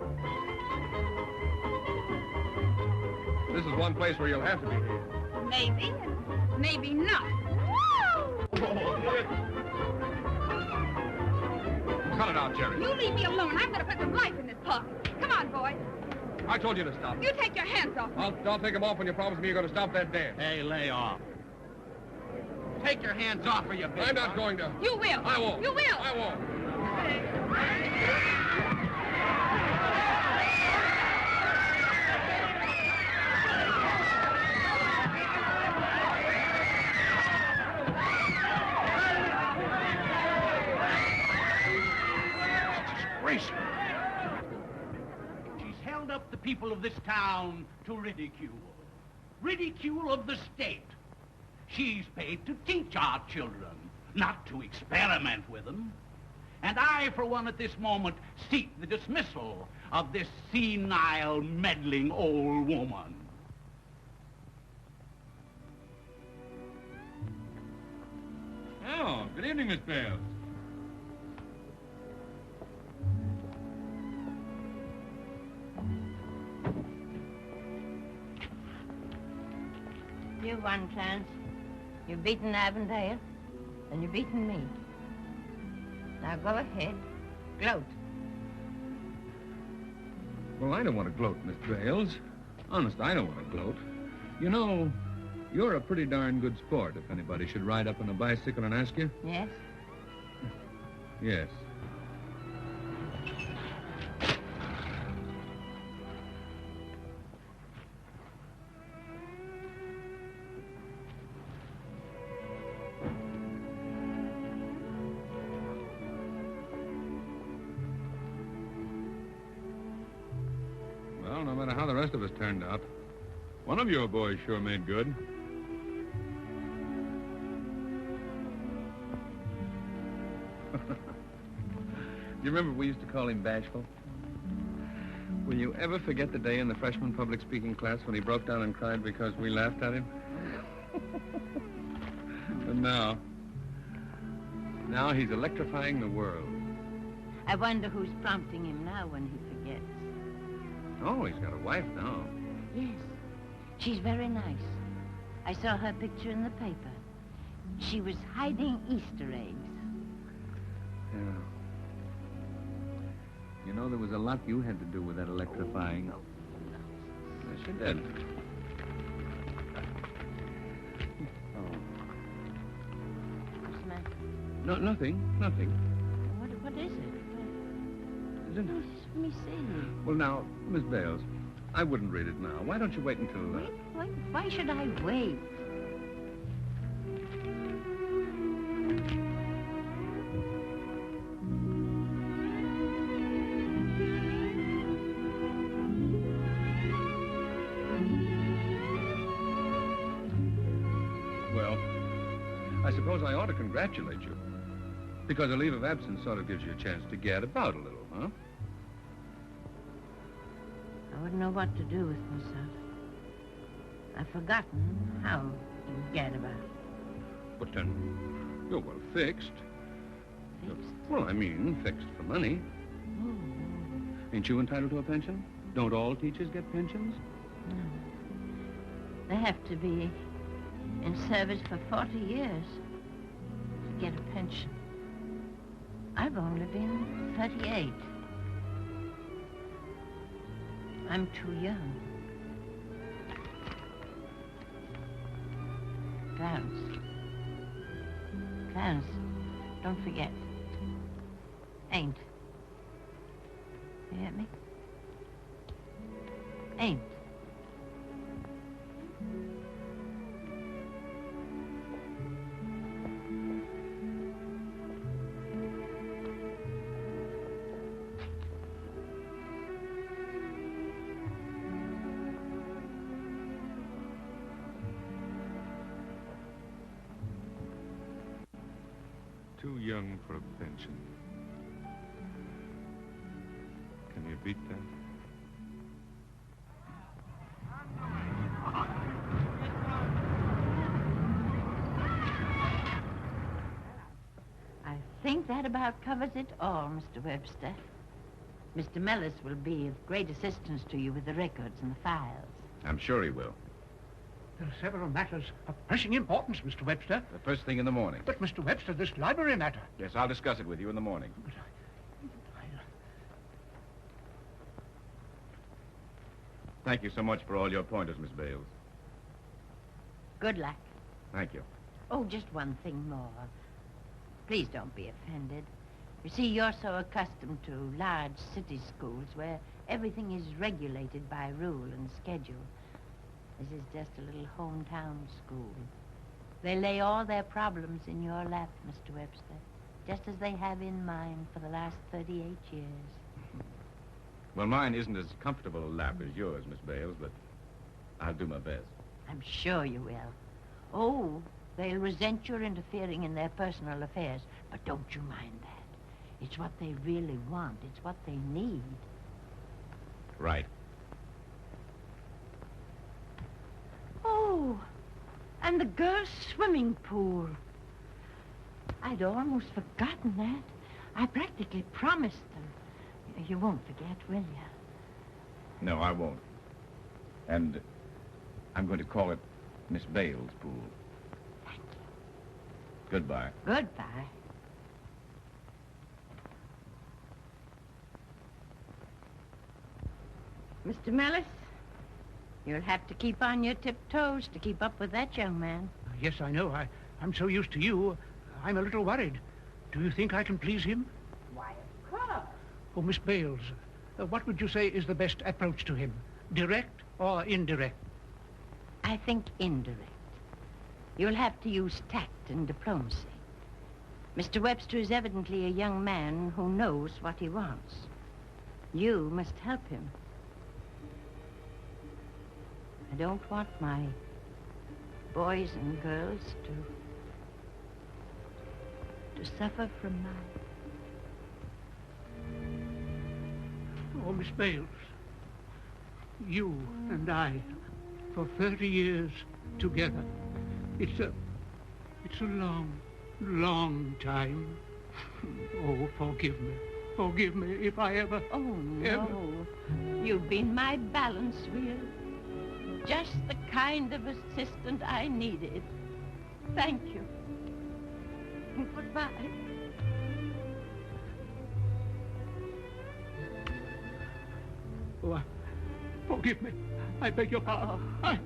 This is one place where you'll have to be here. Maybe, and maybe not. Cut it out, Jerry. You leave me alone. I'm going to put some life in this pocket. Come on, boy. I told you to stop. You take your hands off me. I'll take them off when you promise me you're going to stop that dance. Hey, lay off. Take your hands off or you bitch. I'm not going to. You will. I won't. You will. I won't. Disgraceful. She's held up the people of this town to ridicule. Ridicule of the state. She's paid to teach our children, not to experiment with them. And I, for one, at this moment, seek the dismissal of this senile, meddling old woman. Oh, good evening, Miss Bales. You won, Clarence. You've beaten Avondale, and you've beaten me. Now go ahead, gloat. Well, I don't want to gloat, Miss Bales. Honest, I don't want to gloat. You know, you're a pretty darn good sport if anybody should ride up on a bicycle and ask you. Yes? Yes. Well, no matter how the rest of us turned out, one of your boys sure made good. You remember we used to call him Bashful? Will you ever forget the day in the freshman public speaking class when he broke down and cried because we laughed at him? And now he's electrifying the world. I wonder who's prompting him now when he forgets. Oh, he's got a wife now. Yes, she's very nice. I saw her picture in the paper. She was hiding Easter eggs. Yeah. You know, there was a lot you had to do with that electrifying. Oh, no. Yes, you did. Oh. What's the matter? No, nothing. What is it? Is it? Let me see. Well, now, Miss Bales, I wouldn't read it now. Why don't you wait until... Why should I wait? Well, I suppose I ought to congratulate you. Because a leave of absence sort of gives you a chance to gad about a little, huh? I wouldn't know what to do with myself. I've forgotten how to get about. But then, you're well fixed. Fixed? Well, I mean, fixed for money. Oh, Ain't you entitled to a pension? Don't all teachers get pensions? no. They have to be in service for 40 years to get a pension. I've only been 38. I'm too young. Clarence. Clarence, don't forget. Ain't. You hear me? Ain't. Too young for a pension. Can you beat that? I think that about covers it all, Mr. Webster. Mr. Mellis will be of great assistance to you with the records and the files. I'm sure he will. There are several matters of pressing importance, Mr. Webster. The first thing in the morning. But, Mr. Webster, this library matter... Yes, I'll discuss it with you in the morning. Thank you so much for all your pointers, Miss Bales. Good luck. Thank you. Oh, just one thing more. Please don't be offended. You see, you're so accustomed to large city schools where everything is regulated by rule and schedule. This is just a little hometown school. They lay all their problems in your lap, Mr. Webster, just as they have in mine for the last 38 years. Well, mine isn't as comfortable a lap as yours, Miss Bales, but I'll do my best. I'm sure you will. Oh, they'll resent your interfering in their personal affairs, but don't you mind that. It's what they really want. It's what they need. Right. Oh, and the girls' swimming pool. I'd almost forgotten that. I practically promised them. You won't forget, will you? No, I won't. And I'm going to call it Miss Bales' pool. Thank you. Goodbye. Goodbye. Mr. Mellis, you'll have to keep on your tiptoes to keep up with that young man. Yes, I know. I'm so used to you, I'm a little worried. Do you think I can please him? Why, of course. Oh, Miss Bales, what would you say is the best approach to him? Direct or indirect? I think indirect. You'll have to use tact and diplomacy. Mr. Webster is evidently a young man who knows what he wants. You must help him. I don't want my boys and girls to suffer from my... Oh, Miss Bales, you and I, for 30 years together, it's a long, long time. Oh, forgive me. Forgive me if I ever... Oh, no. Ever... You've been my balance wheel. Just the kind of assistant I needed. Thank you. Goodbye. Oh, forgive me. I beg your pardon. Oh.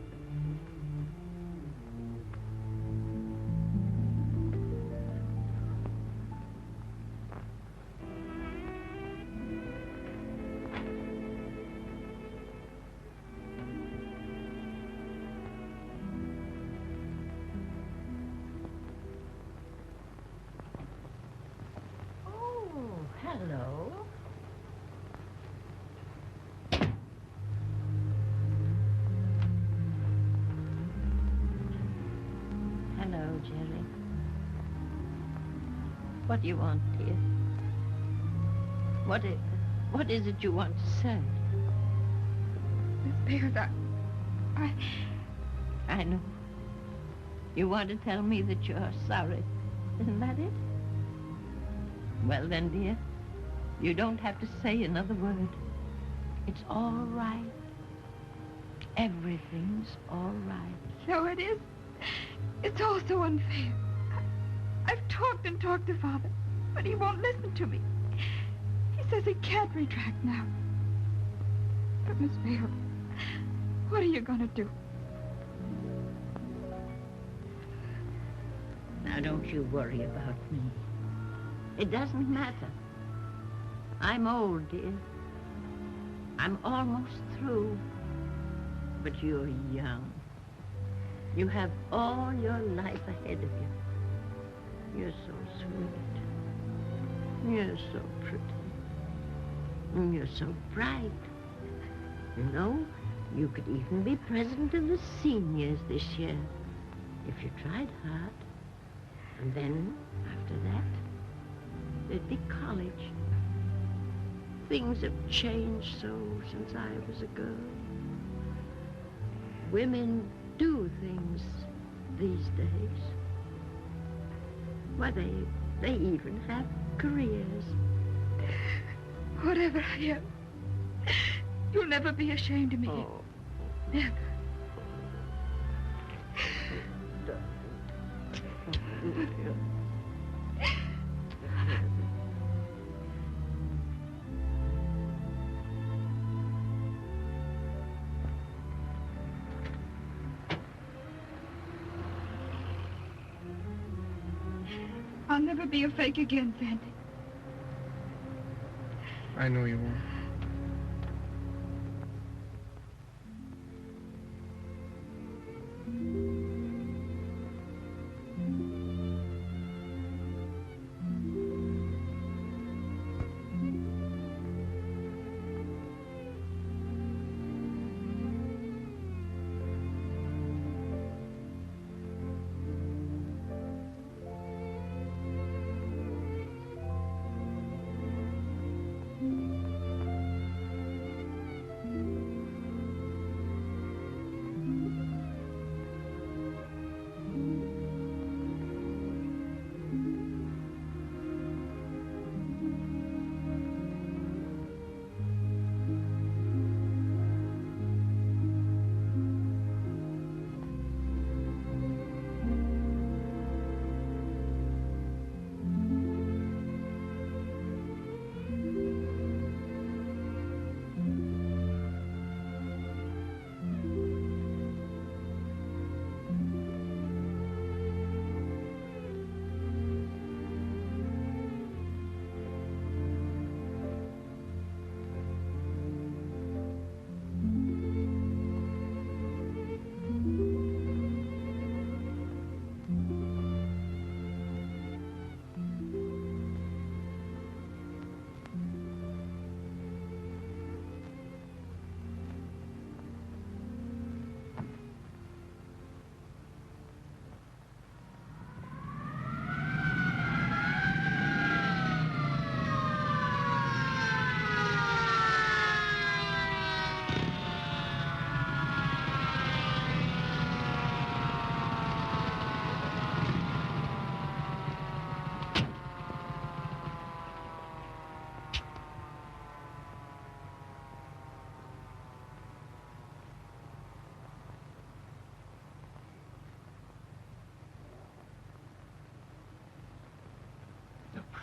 Hello. Hello, Jerry. What do you want, dear? What is it you want to say? Miss Bales, I know. You want to tell me that you're sorry. Isn't that it? Well, then, dear, you don't have to say another word. It's all right. Everything's all right. So it is. It's all so unfair. I've talked and talked to Father. But he won't listen to me. He says he can't retract now. But, Miss Vale, what are you going to do? Now, don't you worry about me. It doesn't matter. I'm old, dear. I'm almost through. But you're young. You have all your life ahead of you. You're so sweet. You're so pretty. And you're so bright. You know, you could even be president of the seniors this year if you tried hard. And then, after that, there'd be college. Things have changed so since I was a girl. Women do things these days. Why, they even have careers. Whatever I am, you'll never be ashamed of me. Oh. Never. I'll never be a fake again, Sandy. I know you won't.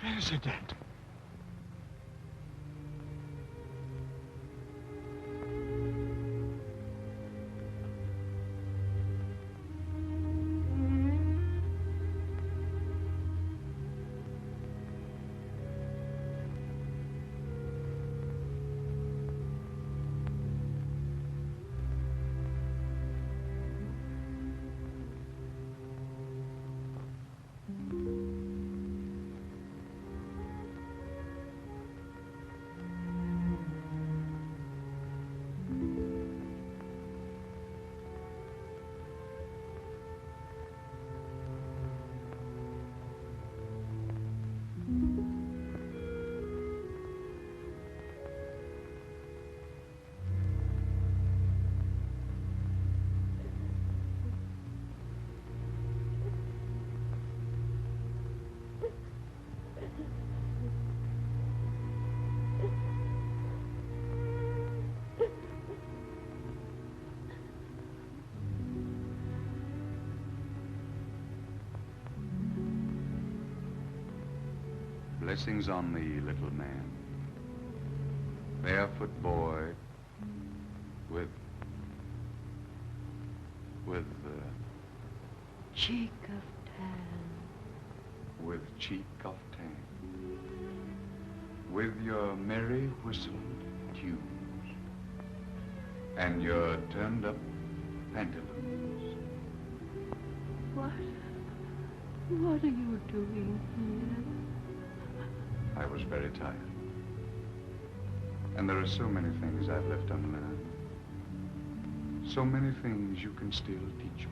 President. Blessings on thee, little man. Barefoot boy with cheek of tan. With cheek of tan. With your merry whistled tunes. And your turned up pantaloons. What are you doing here? I was very tired. And there are so many things I've left unlearned. So many things you can still teach me.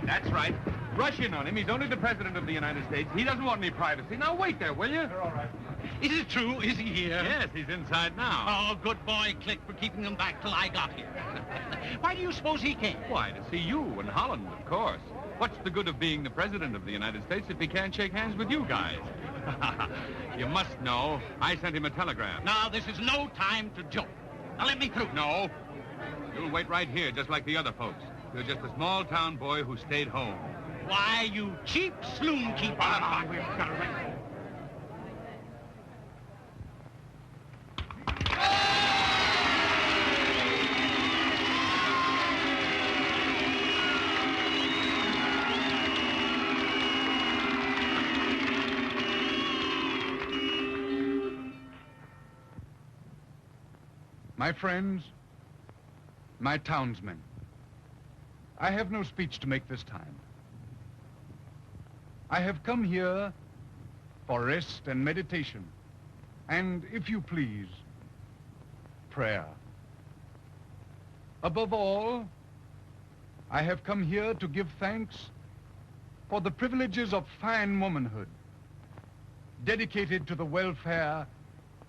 That's right. Rush in on him. He's only the President of the United States. He doesn't want any privacy. Now, wait there, will you? You're all right. Is it true? Is he here? Yes, he's inside now. Oh, good boy, Click, for keeping him back till I got here. Why do you suppose he came? Why, to see you and Holland, of course. What's the good of being the President of the United States if he can't shake hands with you guys? You must know, I sent him a telegram. Now, this is no time to joke. Now, let me through. No. You'll wait right here, just like the other folks. You're just a small-town boy who stayed home. Why, you cheap sloon keeper. We've got a right. My friends, my townsmen, I have no speech to make this time. I have come here for rest and meditation, and, if you please, prayer. Above all, I have come here to give thanks for the privileges of fine womanhood, dedicated to the welfare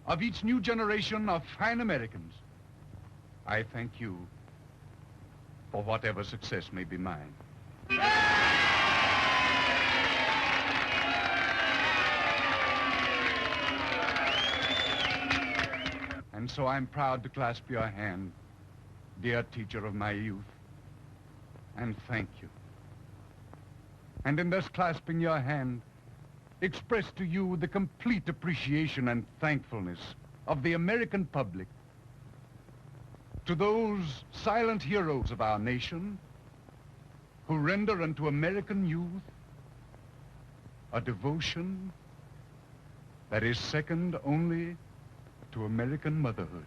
of each new generation of fine Americans. I thank you for whatever success may be mine. And so I'm proud to clasp your hand, dear teacher of my youth, and thank you. And in thus clasping your hand, express to you the complete appreciation and thankfulness of the American public to those silent heroes of our nation who render unto American youth a devotion that is second only to American motherhood.